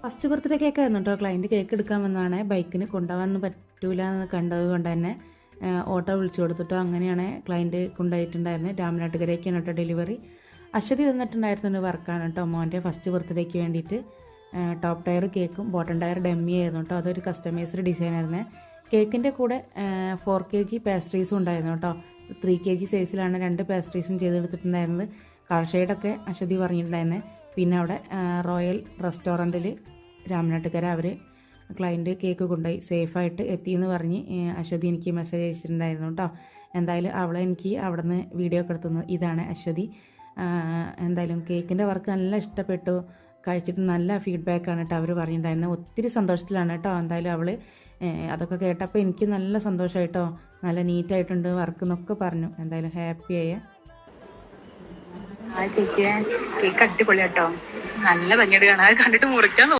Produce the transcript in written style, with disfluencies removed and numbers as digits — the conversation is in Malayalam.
ഫസ്റ്റ് ബർത്ത്ഡേ കേക്ക് ആയിരുന്നു കേട്ടോ. ക്ലയൻറ്റ് കേക്ക് എടുക്കാൻ വന്നതാണ്. ബൈക്കിന് കൊണ്ടുപോകാൻ പറ്റൂല എന്ന് കണ്ടത് കൊണ്ട് തന്നെ ഓട്ടോ വിളിച്ചു കൊടുത്തിട്ടോ. അങ്ങനെയാണ് ക്ലയൻറ്റ് കൊണ്ടുപോയിട്ടുണ്ടായിരുന്നത്. രാമനാട്ടുകരയ്ക്കാണ് കേട്ടോ ഡെലിവറി. അശ്വതി തന്നിട്ടുണ്ടായിരുന്നൊരു വർക്കാണ് കേട്ടോ മോൻ്റെ ഫസ്റ്റ് ബർത്ത്ഡേക്ക് വേണ്ടിയിട്ട്. ടോപ്പ് ടയർ കേക്കും ബോട്ടം ടയർ ഡമ്മി ആയിരുന്നു കേട്ടോ. അതൊരു കസ്റ്റമൈസ്ഡ് ഡിസൈൻ ആയിരുന്നു. കേക്കിൻ്റെ കൂടെ 4 kg പേസ്ട്രീസും ഉണ്ടായിരുന്നു കേട്ടോ. 3 kg സൈസിലാണ് 2 പേസ്ട്രീസും ചെയ്തെടുത്തിട്ടുണ്ടായിരുന്നത്. കളർ ഷെയ്ഡൊക്കെ അശ്വതി പറഞ്ഞിട്ടുണ്ടായിരുന്നത്. പിന്നെ അവിടെ റോയൽ റെസ്റ്റോറൻറ്റിൽ രാമനാട്ടുകര അവർ ക്ലയൻറ്റ് കേക്ക് കൊണ്ടുപോയി സേഫായിട്ട് എത്തിയെന്ന് പറഞ്ഞ് അശ്വതി എനിക്ക് മെസ്സേജ് അയച്ചിട്ടുണ്ടായിരുന്നു കേട്ടോ. എന്തായാലും അവളെ എനിക്ക് അവിടെ നിന്ന് വീഡിയോ ഒക്കെ എടുത്തുന്നത് ഇതാണ് അശ്വതി. എന്തായാലും കേക്കിൻ്റെ വർക്ക് നല്ല ഇഷ്ടപ്പെട്ടു, കഴിച്ചിട്ട് നല്ല ഫീഡ്ബാക്കാണ് കേട്ടോ അവർ പറഞ്ഞിട്ടുണ്ടായിരുന്നത്. ഒത്തിരി സന്തോഷത്തിലാണ് കേട്ടോ. എന്തായാലും അവൾ അതൊക്കെ കേട്ടപ്പോൾ എനിക്ക് നല്ല സന്തോഷമായിട്ടോ. നല്ല നീറ്റായിട്ടുണ്ട് വർക്ക് എന്നൊക്കെ പറഞ്ഞു. എന്തായാലും ഹാപ്പിയായ ചേച്ചിയെ കേക്ക് അടിപൊളി കേട്ടോ. നല്ല ഭംഗിയായിട്ട് കാണാൻ, കണ്ടിട്ട് മുറിക്കാൻ